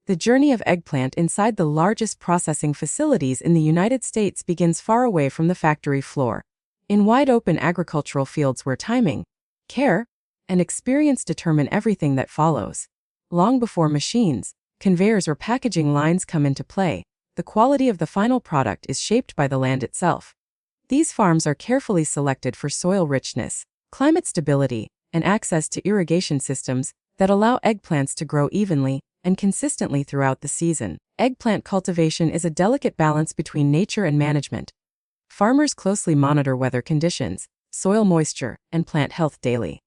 The journey of eggplant inside the largest processing facilities in the United States begins far away from the factory floor, in wide-open agricultural fields where timing, care, and experience determine everything that follows. Long before machines, conveyors or packaging lines come into play, the quality of the final product is shaped by the land itself. These farms are carefully selected for soil richness, climate stability, and access to irrigation systems that allow eggplants to grow evenly and consistently throughout the season. Eggplant cultivation is a delicate balance between nature and management. Farmers closely monitor weather conditions, soil moisture, and plant health daily.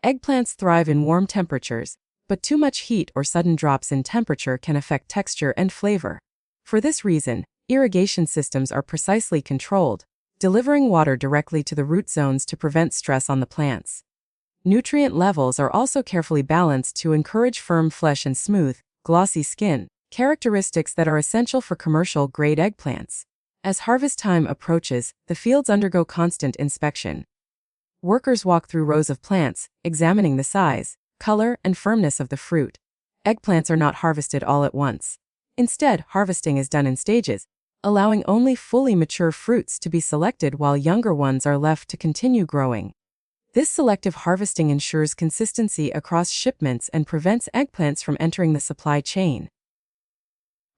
Eggplants thrive in warm temperatures, but too much heat or sudden drops in temperature can affect texture and flavor. For this reason, irrigation systems are precisely controlled, delivering water directly to the root zones to prevent stress on the plants. Nutrient levels are also carefully balanced to encourage firm flesh and smooth, glossy skin, characteristics that are essential for commercial-grade eggplants. As harvest time approaches, the fields undergo constant inspection. Workers walk through rows of plants, examining the size, color, and firmness of the fruit. Eggplants are not harvested all at once. Instead, harvesting is done in stages, allowing only fully mature fruits to be selected while younger ones are left to continue growing. This selective harvesting ensures consistency across shipments and prevents eggplants from entering the supply chain.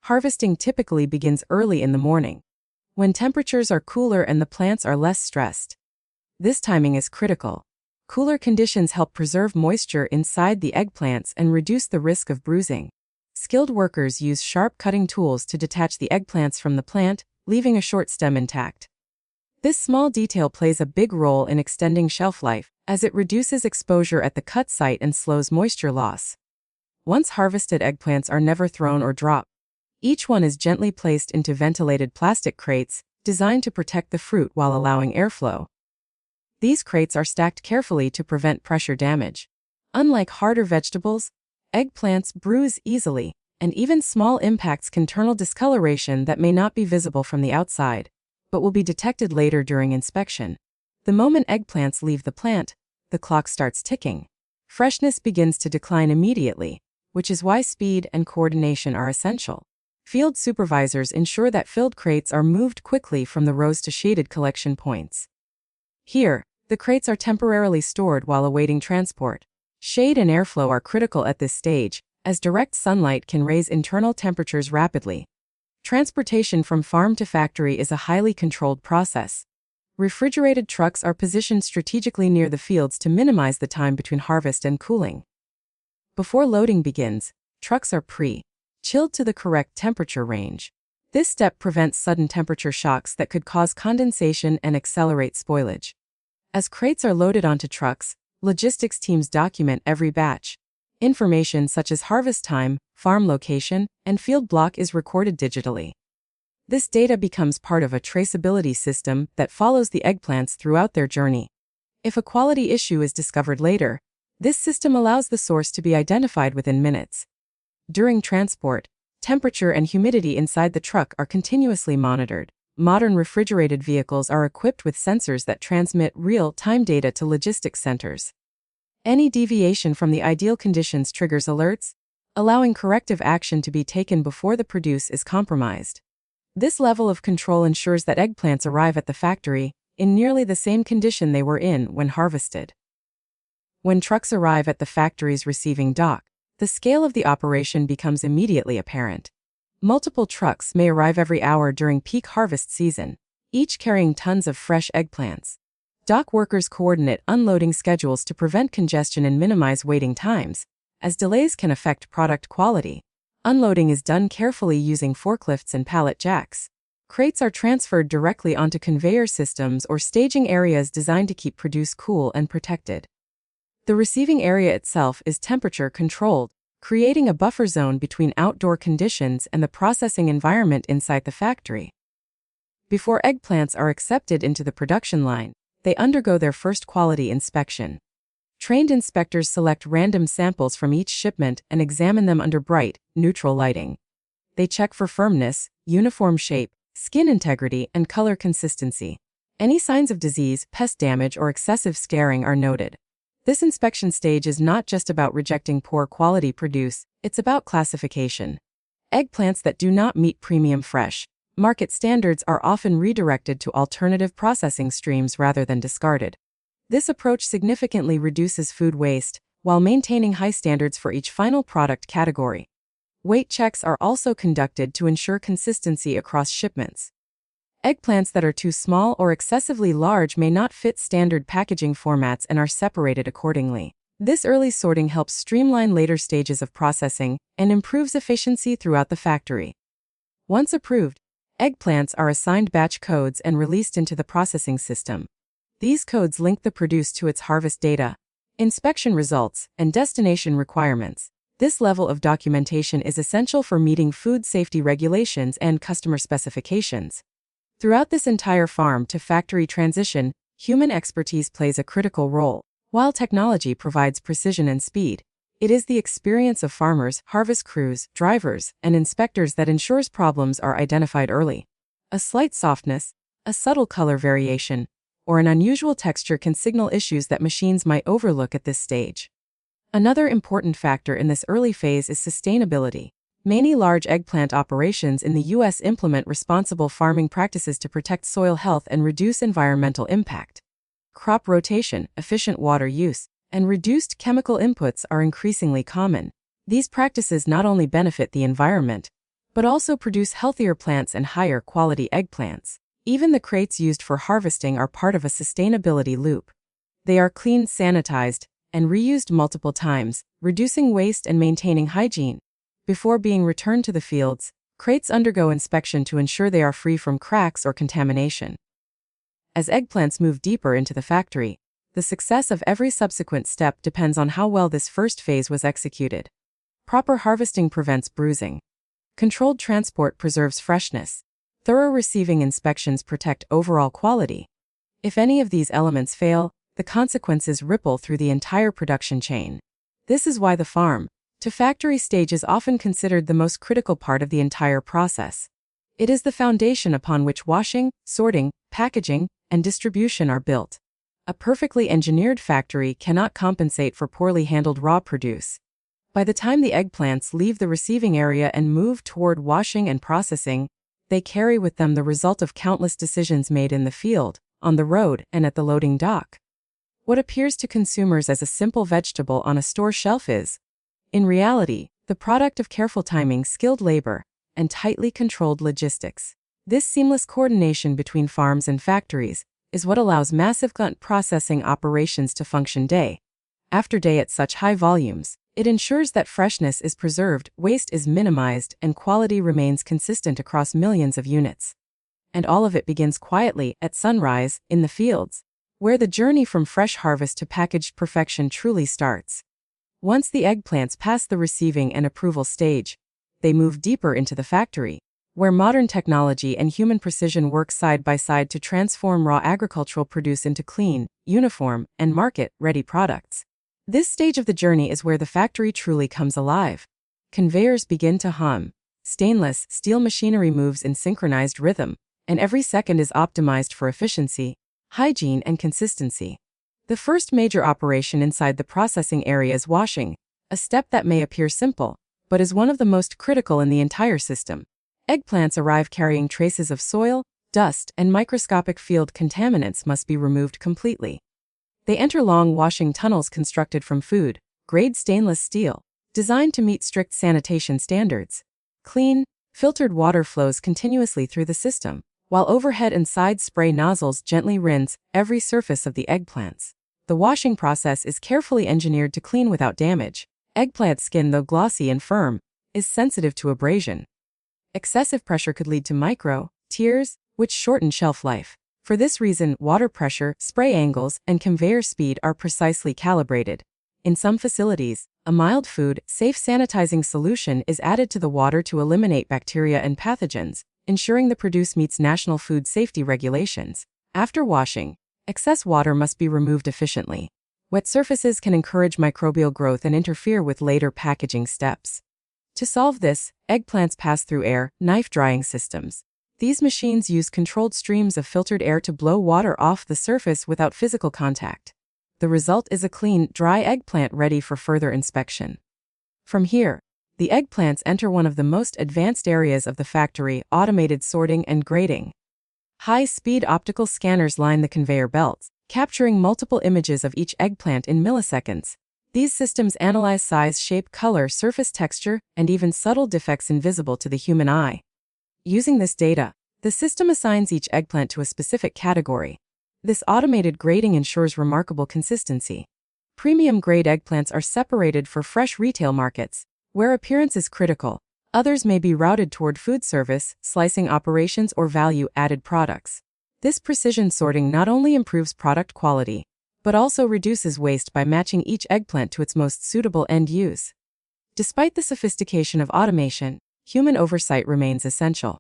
Harvesting typically begins early in the morning, when temperatures are cooler and the plants are less stressed. This timing is critical. Cooler conditions help preserve moisture inside the eggplants and reduce the risk of bruising. Skilled workers use sharp cutting tools to detach the eggplants from the plant, leaving a short stem intact. This small detail plays a big role in extending shelf life, as it reduces exposure at the cut site and slows moisture loss. Once harvested, eggplants are never thrown or dropped. Each one is gently placed into ventilated plastic crates, designed to protect the fruit while allowing airflow. These crates are stacked carefully to prevent pressure damage. Unlike harder vegetables, eggplants bruise easily, and even small impacts can turn discoloration that may not be visible from the outside, but will be detected later during inspection. The moment eggplants leave the plant, the clock starts ticking. Freshness begins to decline immediately, which is why speed and coordination are essential. Field supervisors ensure that filled crates are moved quickly from the rows to shaded collection points. Here, the crates are temporarily stored while awaiting transport. Shade and airflow are critical at this stage, as direct sunlight can raise internal temperatures rapidly. Transportation from farm to factory is a highly controlled process. Refrigerated trucks are positioned strategically near the fields to minimize the time between harvest and cooling. Before loading begins, trucks are pre-chilled to the correct temperature range. This step prevents sudden temperature shocks that could cause condensation and accelerate spoilage. As crates are loaded onto trucks, logistics teams document every batch. Information such as harvest time, farm location, and field block is recorded digitally. This data becomes part of a traceability system that follows the eggplants throughout their journey. If a quality issue is discovered later, this system allows the source to be identified within minutes. During transport, temperature and humidity inside the truck are continuously monitored. Modern refrigerated vehicles are equipped with sensors that transmit real-time data to logistics centers. Any deviation from the ideal conditions triggers alerts, allowing corrective action to be taken before the produce is compromised. This level of control ensures that eggplants arrive at the factory in nearly the same condition they were in when harvested. When trucks arrive at the factory's receiving dock, the scale of the operation becomes immediately apparent. Multiple trucks may arrive every hour during peak harvest season, each carrying tons of fresh eggplants. Dock workers coordinate unloading schedules to prevent congestion and minimize waiting times, as delays can affect product quality. Unloading is done carefully using forklifts and pallet jacks. Crates are transferred directly onto conveyor systems or staging areas designed to keep produce cool and protected. The receiving area itself is temperature controlled, creating a buffer zone between outdoor conditions and the processing environment inside the factory. Before eggplants are accepted into the production line, they undergo their first quality inspection. Trained inspectors select random samples from each shipment and examine them under bright, neutral lighting. They check for firmness, uniform shape, skin integrity, and color consistency. Any signs of disease, pest damage, or excessive scaring are noted. This inspection stage is not just about rejecting poor quality produce, it's about classification. Eggplants that do not meet premium fresh market standards are often redirected to alternative processing streams rather than discarded. This approach significantly reduces food waste while maintaining high standards for each final product category. Weight checks are also conducted to ensure consistency across shipments. Eggplants that are too small or excessively large may not fit standard packaging formats and are separated accordingly. This early sorting helps streamline later stages of processing and improves efficiency throughout the factory. Once approved, eggplants are assigned batch codes and released into the processing system. These codes link the produce to its harvest data, inspection results, and destination requirements. This level of documentation is essential for meeting food safety regulations and customer specifications. Throughout this entire farm-to-factory transition, human expertise plays a critical role. While technology provides precision and speed, it is the experience of farmers, harvest crews, drivers, and inspectors that ensures problems are identified early. A slight softness, a subtle color variation, or an unusual texture can signal issues that machines might overlook at this stage. Another important factor in this early phase is sustainability. Many large eggplant operations in the U.S. implement responsible farming practices to protect soil health and reduce environmental impact. Crop rotation, efficient water use, and reduced chemical inputs are increasingly common. These practices not only benefit the environment, but also produce healthier plants and higher quality eggplants. Even the crates used for harvesting are part of a sustainability loop. They are cleaned, sanitized, and reused multiple times, reducing waste and maintaining hygiene. Before being returned to the fields, crates undergo inspection to ensure they are free from cracks or contamination. As eggplants move deeper into the factory, the success of every subsequent step depends on how well this first phase was executed. Proper harvesting prevents bruising. Controlled transport preserves freshness. Thorough receiving inspections protect overall quality. If any of these elements fail, the consequences ripple through the entire production chain. This is why the farm-to-factory stage is often considered the most critical part of the entire process. It is the foundation upon which washing, sorting, packaging, and distribution are built. A perfectly engineered factory cannot compensate for poorly handled raw produce. By the time the eggplants leave the receiving area and move toward washing and processing, they carry with them the result of countless decisions made in the field, on the road, and at the loading dock. What appears to consumers as a simple vegetable on a store shelf is, in reality, the product of careful timing, skilled labor, and tightly controlled logistics. This seamless coordination between farms and factories is what allows massive plant processing operations to function day after day at such high volumes. It ensures that freshness is preserved, waste is minimized, and quality remains consistent across millions of units. And all of it begins quietly, at sunrise, in the fields, where the journey from fresh harvest to packaged perfection truly starts. Once the eggplants pass the receiving and approval stage, they move deeper into the factory, where modern technology and human precision work side by side to transform raw agricultural produce into clean, uniform, and market-ready products. This stage of the journey is where the factory truly comes alive. Conveyors begin to hum, stainless steel machinery moves in synchronized rhythm, and every second is optimized for efficiency, hygiene, and consistency. The first major operation inside the processing area is washing, a step that may appear simple, but is one of the most critical in the entire system. Eggplants arrive carrying traces of soil, dust, and microscopic field contaminants must be removed completely. They enter long washing tunnels constructed from food-grade stainless steel, designed to meet strict sanitation standards. Clean, filtered water flows continuously through the system, while overhead and side spray nozzles gently rinse every surface of the eggplants. The washing process is carefully engineered to clean without damage. Eggplant skin, though glossy and firm, is sensitive to abrasion. Excessive pressure could lead to micro-tears, which shorten shelf life. For this reason, water pressure, spray angles, and conveyor speed are precisely calibrated. In some facilities, a mild food-safe sanitizing solution is added to the water to eliminate bacteria and pathogens, ensuring the produce meets national food safety regulations. After washing, excess water must be removed efficiently. Wet surfaces can encourage microbial growth and interfere with later packaging steps. To solve this, eggplants pass through air, knife drying systems. These machines use controlled streams of filtered air to blow water off the surface without physical contact. The result is a clean, dry eggplant ready for further inspection. From here, The eggplants enter one of the most advanced areas of the factory: automated sorting and grading. High-speed optical scanners line the conveyor belts, capturing multiple images of each eggplant in milliseconds. These systems analyze size, shape, color, surface texture, and even subtle defects invisible to the human eye. Using this data, the system assigns each eggplant to a specific category. This automated grading ensures remarkable consistency. Premium-grade eggplants are separated for fresh retail markets, where appearance is critical. Others may be routed toward food service, slicing operations, or value-added products. This precision sorting not only improves product quality, but also reduces waste by matching each eggplant to its most suitable end use. Despite the sophistication of automation, human oversight remains essential.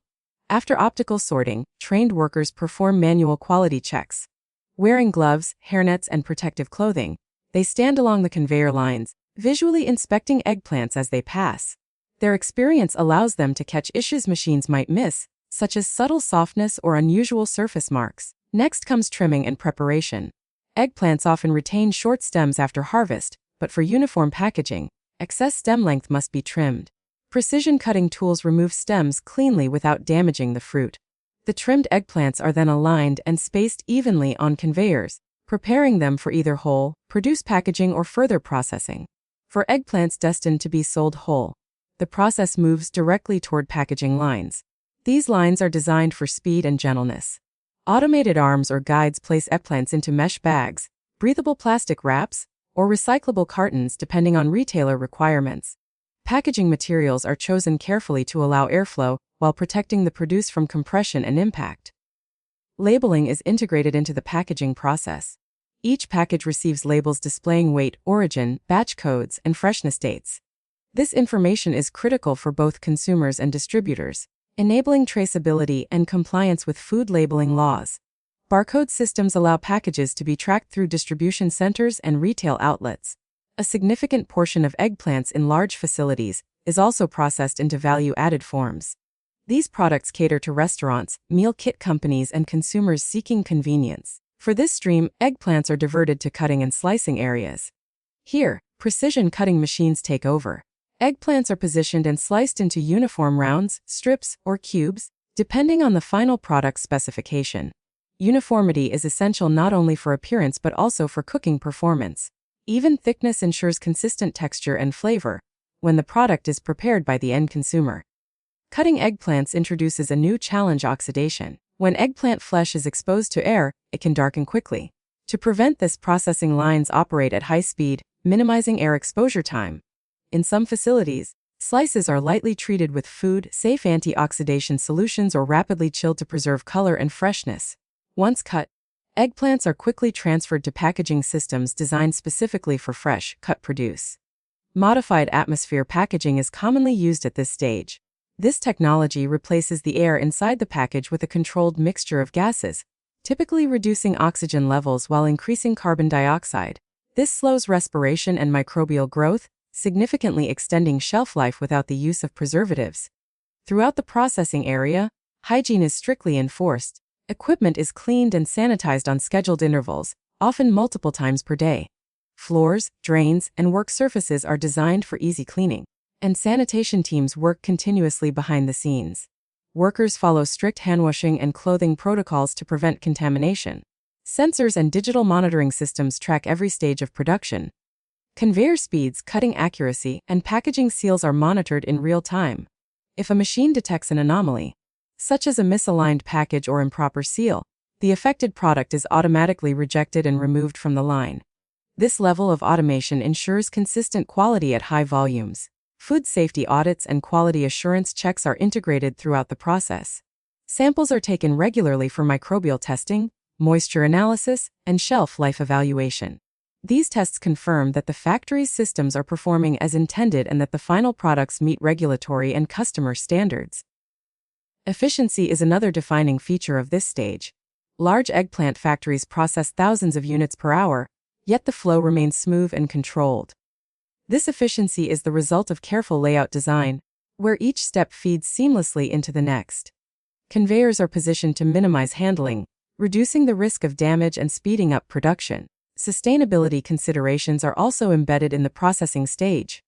After optical sorting, trained workers perform manual quality checks. Wearing gloves, hairnets, and protective clothing, they stand along the conveyor lines, visually inspecting eggplants as they pass. Their experience allows them to catch issues machines might miss, such as subtle softness or unusual surface marks. Next comes trimming and preparation. Eggplants often retain short stems after harvest, but for uniform packaging, excess stem length must be trimmed. Precision cutting tools remove stems cleanly without damaging the fruit. The trimmed eggplants are then aligned and spaced evenly on conveyors, preparing them for either whole, produce packaging, or further processing. For eggplants destined to be sold whole, the process moves directly toward packaging lines. These lines are designed for speed and gentleness. Automated arms or guides place eggplants into mesh bags, breathable plastic wraps, or recyclable cartons depending on retailer requirements. Packaging materials are chosen carefully to allow airflow while protecting the produce from compression and impact. Labeling is integrated into the packaging process. Each package receives labels displaying weight, origin, batch codes, and freshness dates. This information is critical for both consumers and distributors, enabling traceability and compliance with food labeling laws. Barcode systems allow packages to be tracked through distribution centers and retail outlets. A significant portion of eggplants in large facilities is also processed into value-added forms. These products cater to restaurants, meal kit companies, and consumers seeking convenience. For this stream, eggplants are diverted to cutting and slicing areas. Here, precision cutting machines take over. Eggplants are positioned and sliced into uniform rounds, strips, or cubes, depending on the final product specification. Uniformity is essential not only for appearance but also for cooking performance. Even thickness ensures consistent texture and flavor when the product is prepared by the end consumer. Cutting eggplants introduces a new challenge: oxidation. When eggplant flesh is exposed to air, it can darken quickly. To prevent this, processing lines operate at high speed, minimizing air exposure time. In some facilities, slices are lightly treated with food-safe anti-oxidation solutions or rapidly chilled to preserve color and freshness. Once cut, eggplants are quickly transferred to packaging systems designed specifically for fresh, cut produce. Modified atmosphere packaging is commonly used at this stage. This technology replaces the air inside the package with a controlled mixture of gases, typically reducing oxygen levels while increasing carbon dioxide. This slows respiration and microbial growth, significantly extending shelf life without the use of preservatives. Throughout the processing area, hygiene is strictly enforced. Equipment is cleaned and sanitized on scheduled intervals, often multiple times per day. Floors, drains, and work surfaces are designed for easy cleaning, and sanitation teams work continuously behind the scenes. Workers follow strict handwashing and clothing protocols to prevent contamination. Sensors and digital monitoring systems track every stage of production. Conveyor speeds, cutting accuracy, and packaging seals are monitored in real time. If a machine detects an anomaly, such as a misaligned package or improper seal, the affected product is automatically rejected and removed from the line. This level of automation ensures consistent quality at high volumes. Food safety audits and quality assurance checks are integrated throughout the process. Samples are taken regularly for microbial testing, moisture analysis, and shelf life evaluation. These tests confirm that the factory's systems are performing as intended and that the final products meet regulatory and customer standards. Efficiency is another defining feature of this stage. Large eggplant factories process thousands of units per hour, yet the flow remains smooth and controlled. This efficiency is the result of careful layout design, where each step feeds seamlessly into the next. Conveyors are positioned to minimize handling, reducing the risk of damage and speeding up production. Sustainability considerations are also embedded in the processing stage.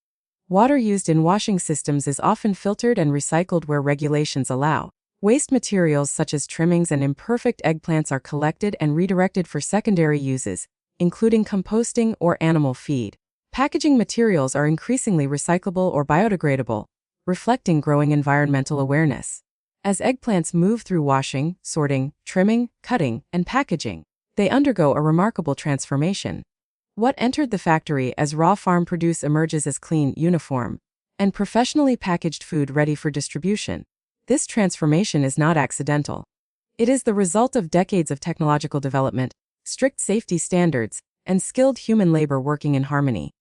Water used in washing systems is often filtered and recycled where regulations allow. Waste materials such as trimmings and imperfect eggplants are collected and redirected for secondary uses, including composting or animal feed. Packaging materials are increasingly recyclable or biodegradable, reflecting growing environmental awareness. As eggplants move through washing, sorting, trimming, cutting, and packaging, they undergo a remarkable transformation. What entered the factory as raw farm produce emerges as clean, uniform, and professionally packaged food ready for distribution. This transformation is not accidental. It is the result of decades of technological development, strict safety standards, and skilled human labor working in harmony.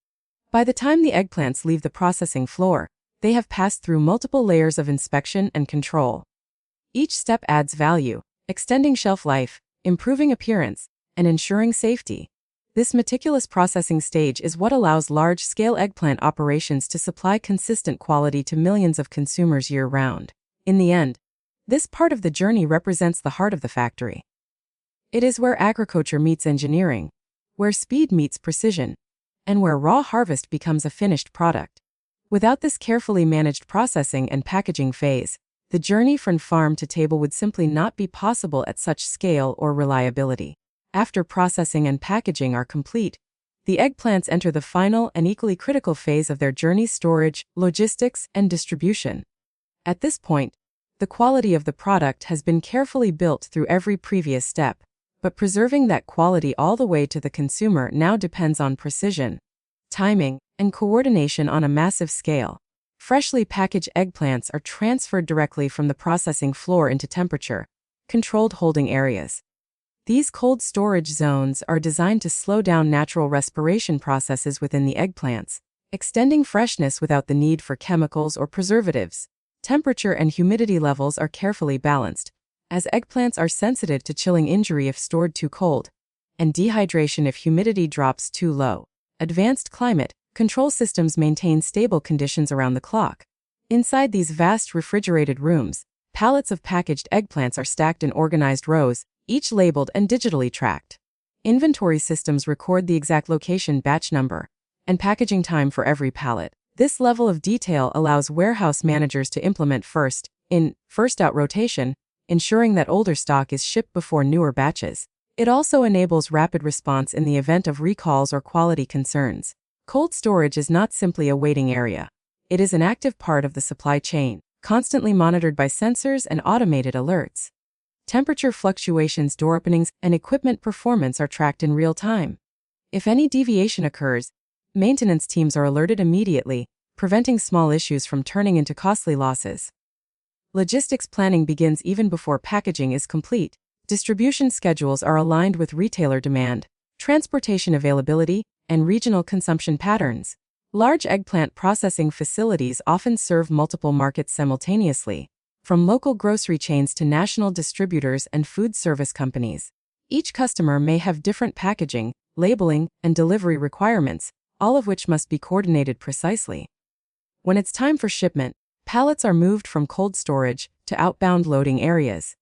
By the time the eggplants leave the processing floor, they have passed through multiple layers of inspection and control. Each step adds value, extending shelf life, improving appearance, and ensuring safety. This meticulous processing stage is what allows large-scale eggplant operations to supply consistent quality to millions of consumers year-round. In the end, this part of the journey represents the heart of the factory. It is where agriculture meets engineering, where speed meets precision, and where raw harvest becomes a finished product. Without this carefully managed processing and packaging phase, the journey from farm to table would simply not be possible at such scale or reliability. After processing and packaging are complete, the eggplants enter the final and equally critical phase of their journey: storage, logistics, and distribution. At this point, the quality of the product has been carefully built through every previous step, but preserving that quality all the way to the consumer now depends on precision, timing, and coordination on a massive scale. Freshly packaged eggplants are transferred directly from the processing floor into temperature-controlled holding areas. These cold storage zones are designed to slow down natural respiration processes within the eggplants, extending freshness without the need for chemicals or preservatives. Temperature and humidity levels are carefully balanced, as eggplants are sensitive to chilling injury if stored too cold, and dehydration if humidity drops too low. Advanced climate control systems maintain stable conditions around the clock. Inside these vast refrigerated rooms, pallets of packaged eggplants are stacked in organized rows, each labeled and digitally tracked. Inventory systems record the exact location, batch number, and packaging time for every pallet. This level of detail allows warehouse managers to implement first-in, first-out rotation, ensuring that older stock is shipped before newer batches. It also enables rapid response in the event of recalls or quality concerns. Cold storage is not simply a waiting area. It is an active part of the supply chain, constantly monitored by sensors and automated alerts. Temperature fluctuations, door openings, and equipment performance are tracked in real time. If any deviation occurs, maintenance teams are alerted immediately, preventing small issues from turning into costly losses. Logistics planning begins even before packaging is complete. Distribution schedules are aligned with retailer demand, transportation availability, and regional consumption patterns. Large eggplant processing facilities often serve multiple markets simultaneously, from local grocery chains to national distributors and food service companies. Each customer may have different packaging, labeling, and delivery requirements, all of which must be coordinated precisely. When it's time for shipment, pallets are moved from cold storage to outbound loading areas.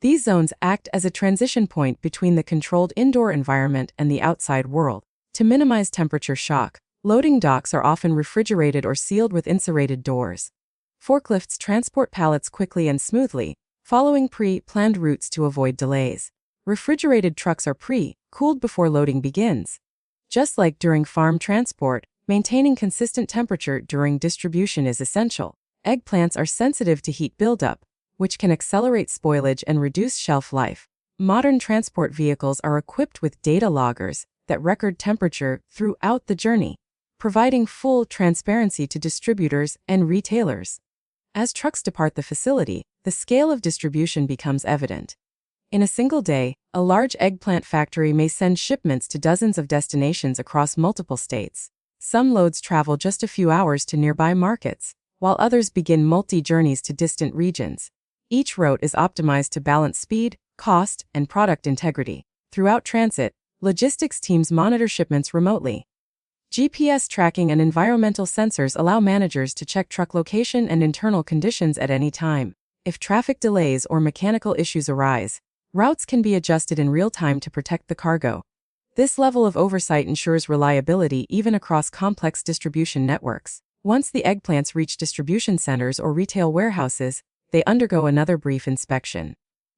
These zones act as a transition point between the controlled indoor environment and the outside world. To minimize temperature shock, loading docks are often refrigerated or sealed with insulated doors. Forklifts transport pallets quickly and smoothly, following pre-planned routes to avoid delays. Refrigerated trucks are pre-cooled before loading begins. Just like during farm transport, maintaining consistent temperature during distribution is essential. Eggplants are sensitive to heat buildup, which can accelerate spoilage and reduce shelf life. Modern transport vehicles are equipped with data loggers that record temperature throughout the journey, providing full transparency to distributors and retailers. As trucks depart the facility, the scale of distribution becomes evident. In a single day, a large eggplant factory may send shipments to dozens of destinations across multiple states. Some loads travel just a few hours to nearby markets, while others begin multi-journeys to distant regions. Each route is optimized to balance speed, cost, and product integrity. Throughout transit, logistics teams monitor shipments remotely. GPS tracking and environmental sensors allow managers to check truck location and internal conditions at any time. If traffic delays or mechanical issues arise, routes can be adjusted in real time to protect the cargo. This level of oversight ensures reliability even across complex distribution networks. Once the eggplants reach distribution centers or retail warehouses, they undergo another brief inspection.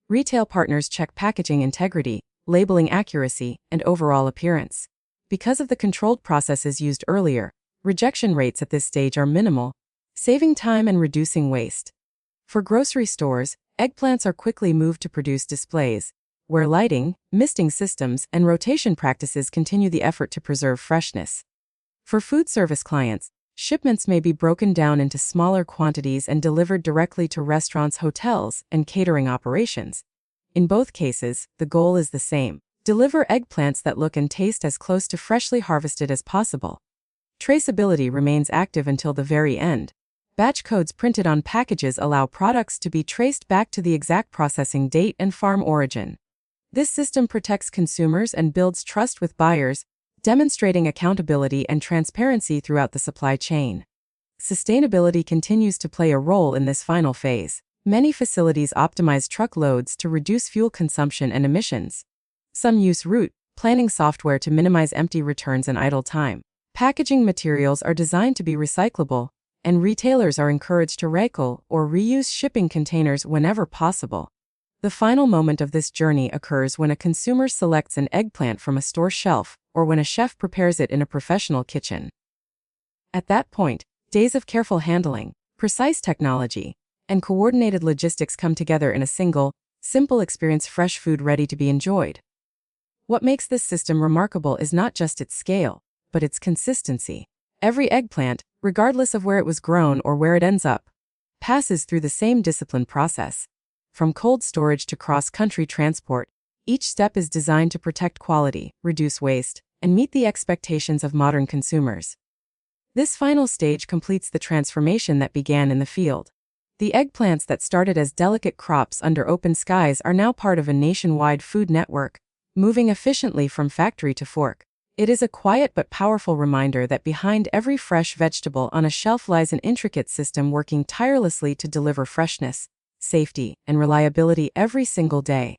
Retail partners check packaging integrity, labeling accuracy, and overall appearance. Because of the controlled processes used earlier, rejection rates at this stage are minimal, saving time and reducing waste. For grocery stores, eggplants are quickly moved to produce displays, where lighting, misting systems, and rotation practices continue the effort to preserve freshness. For food service clients, shipments may be broken down into smaller quantities and delivered directly to restaurants, hotels, and catering operations. In both cases, the goal is the same: deliver eggplants that look and taste as close to freshly harvested as possible. Traceability remains active until the very end. Batch codes printed on packages allow products to be traced back to the exact processing date and farm origin. This system protects consumers and builds trust with buyers, demonstrating accountability and transparency throughout the supply chain. Sustainability continues to play a role in this final phase. Many facilities optimize truck loads to reduce fuel consumption and emissions. Some use route planning software to minimize empty returns and idle time. Packaging materials are designed to be recyclable, and retailers are encouraged to recycle or reuse shipping containers whenever possible. The final moment of this journey occurs when a consumer selects an eggplant from a store shelf, or when a chef prepares it in a professional kitchen. At that point, days of careful handling, precise technology, and coordinated logistics come together in a single, simple experience: fresh food ready to be enjoyed. What makes this system remarkable is not just its scale, but its consistency. Every eggplant, regardless of where it was grown or where it ends up, passes through the same disciplined process. From cold storage to cross-country transport, each step is designed to protect quality, reduce waste, and meet the expectations of modern consumers. This final stage completes the transformation that began in the field. The eggplants that started as delicate crops under open skies are now part of a nationwide food network, moving efficiently from factory to fork. It is a quiet but powerful reminder that behind every fresh vegetable on a shelf lies an intricate system working tirelessly to deliver freshness, safety, and reliability every single day.